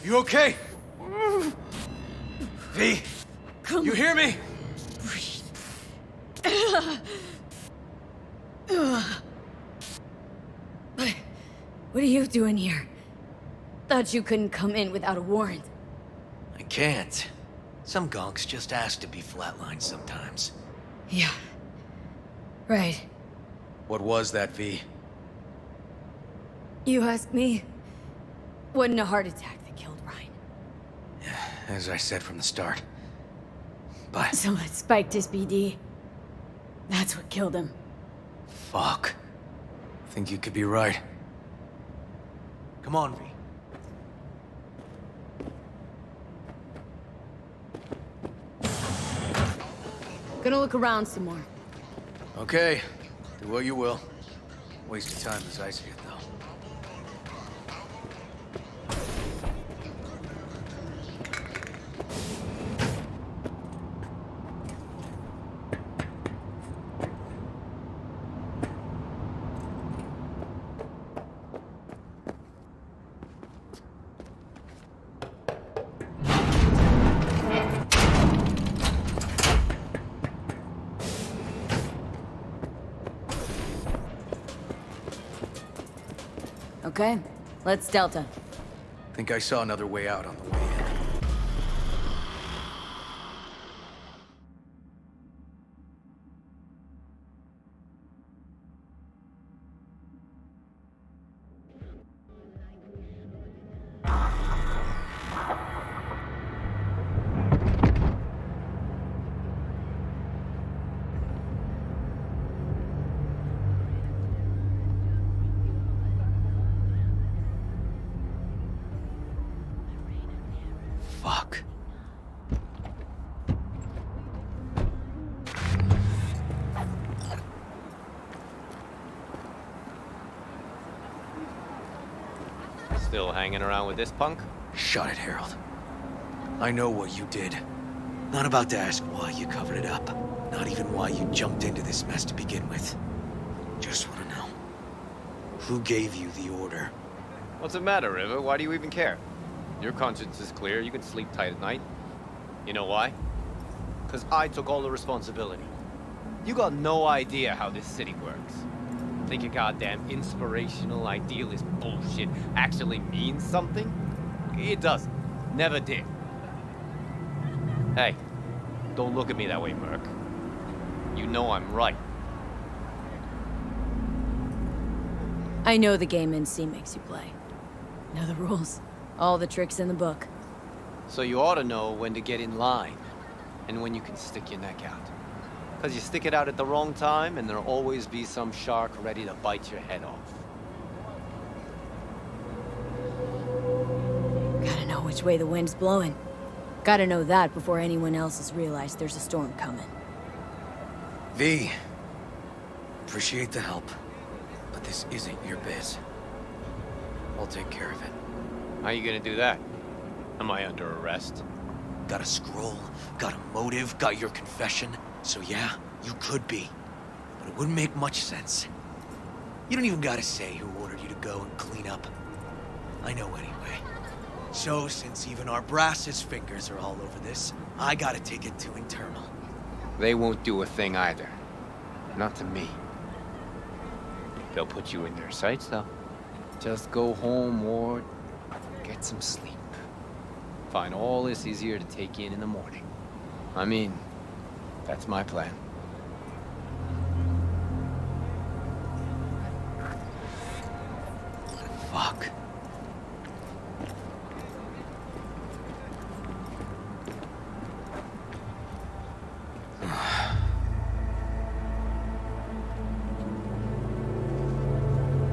You okay? V, you hear me? What are you doing here? Thought you couldn't come in without a warrant. I can't. Some gonks just ask to be flatlined sometimes. Yeah. Right. What was that, V? You ask me? Wasn't a heart attack that killed Ryan. As I said from the start. But... So it spiked his BD. That's what killed him. Fuck. Think you could be right. Come on, V. Gonna look around some more. Okay. Do what you will. Waste of time as I see it, though. Okay, let's Delta. Think I saw another way out on the way in. Fuck. Still hanging around with this punk? Shut it, Harold. I know what you did. Not about to ask why you covered it up. Not even why you jumped into this mess to begin with. Just want to know. Who gave you the order? What's the matter, River? Why do you even care? Your conscience is clear. You can sleep tight at night. You know why? Because I took all the responsibility. You got no idea how this city works. Think your goddamn inspirational, idealist bullshit actually means something? It doesn't. Never did. Hey, don't look at me that way, Merc. You know I'm right. I know the game NC makes you play. Know the rules. All the tricks in the book. So you ought to know when to get in line, and when you can stick your neck out. Because you stick it out at the wrong time, and there'll always be some shark ready to bite your head off. Gotta know which way the wind's blowing. Gotta know that before anyone else has realized there's a storm coming. V. Appreciate the help, but this isn't your biz. I'll take care of it. How you gonna do that? Am I under arrest? Got a scroll, got a motive, got your confession. So yeah, you could be. But it wouldn't make much sense. You don't even gotta say who ordered you to go and clean up. I know anyway. So since even our brass's fingers are all over this, I gotta take it to internal. They won't do a thing either. Not to me. They'll put you in their sights, though. Just go home or get some sleep. Find all this easier to take in the morning. I mean, that's my plan. Fuck.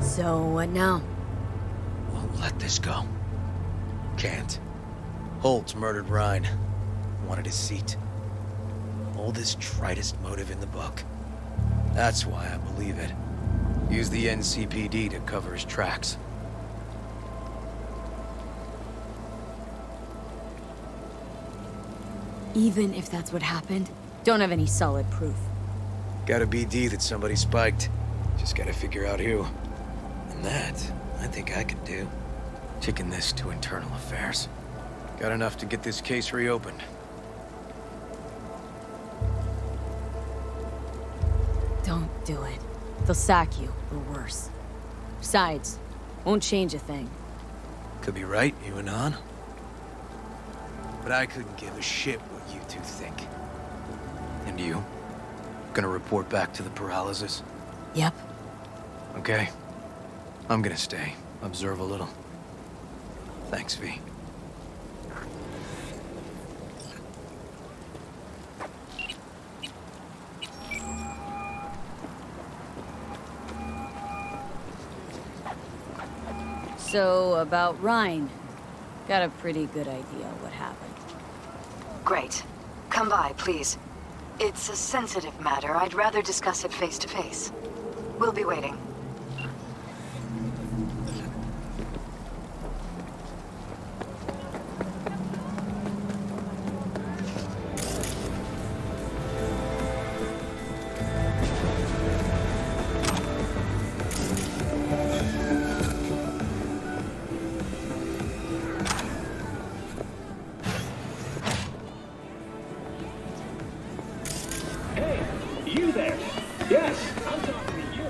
So, what now? Won't let this go. Can't. Holtz murdered Ryan. Wanted his seat. Oldest, tritest motive in the book. That's why I believe it. Use the NCPD to cover his tracks. Even if that's what happened, don't have any solid proof. Got a BD that somebody spiked. Just gotta figure out who. And that, I think I could do. Kicking this to internal affairs. Got enough to get this case reopened. Don't do it. They'll sack you, or worse. Besides, won't change a thing. Could be right, you and An. But I couldn't give a shit what you two think. And you? Gonna report back to the paralysis? Yep. Okay. I'm gonna stay. Observe a little. Thanks, V. So, about Ryan. Got a pretty good idea what happened. Great. Come by, please. It's a sensitive matter. I'd rather discuss it face to face. We'll be waiting. Hey, you there? Yes, I'm talking to you.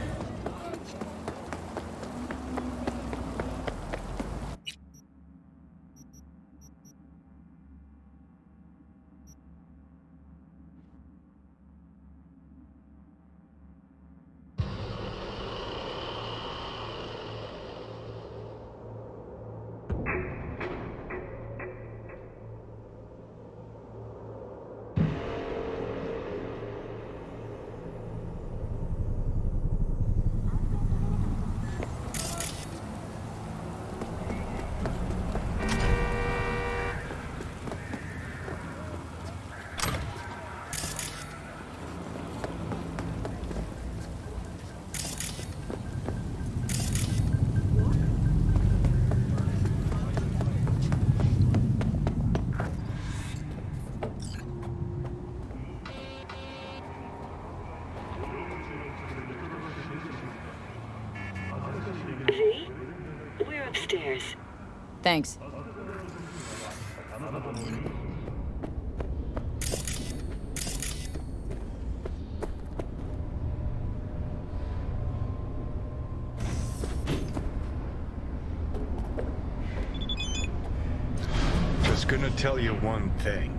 upstairs. Thanks. Just gonna tell you one thing.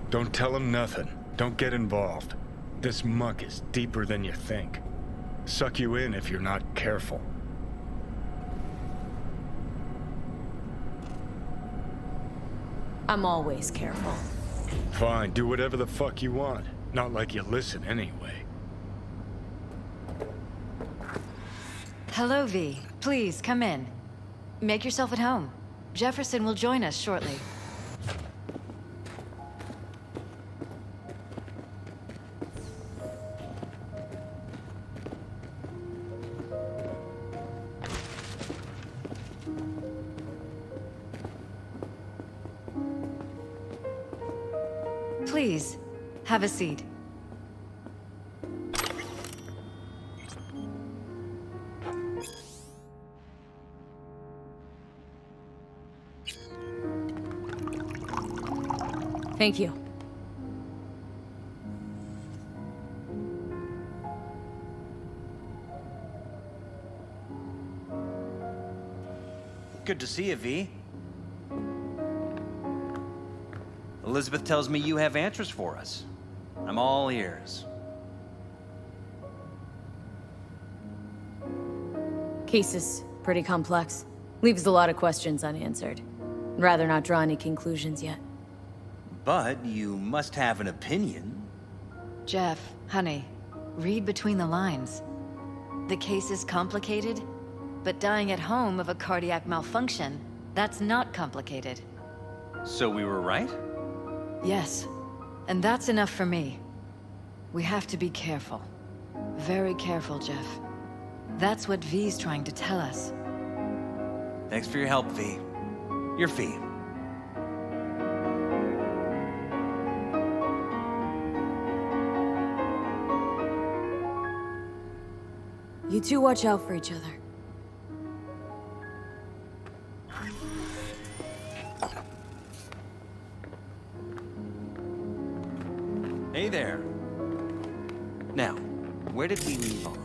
Don't tell him nothing. Don't get involved. This muck is deeper than you think. Suck you in if you're not careful. I'm always careful. Fine, do whatever the fuck you want. Not like you listen anyway. Hello, V. Please, come in. Make yourself at home. Jefferson will join us shortly. Please, have a seat. Thank you. Good to see you, V. Elizabeth tells me you have answers for us. I'm all ears. Case is pretty complex. Leaves a lot of questions unanswered. I'd rather not draw any conclusions yet. But you must have an opinion. Jeff, honey, read between the lines. The case is complicated, but dying at home of a cardiac malfunction, that's not complicated. So we were right? Yes, and that's enough for me. We have to be careful. Very careful, Jeff. That's what V's trying to tell us. Thanks for your help, V. Your fee. You two watch out for each other. Hey there. Now, where did we leave off?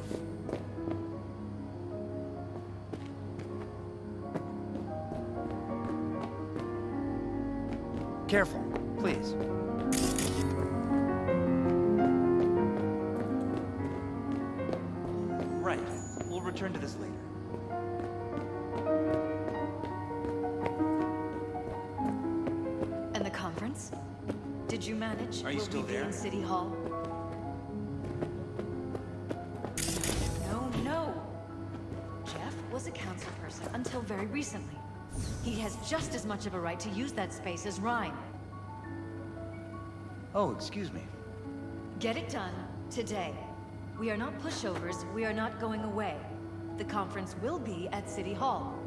Careful, please. Right. We'll return to this later. And the conference? Did you manage? Are you still there? In City Hall? No. Jeff was a council person until very recently. He has just as much of a right to use that space as Ryan. Oh, excuse me. Get it done today. We are not pushovers. We are not going away. The conference will be at City Hall.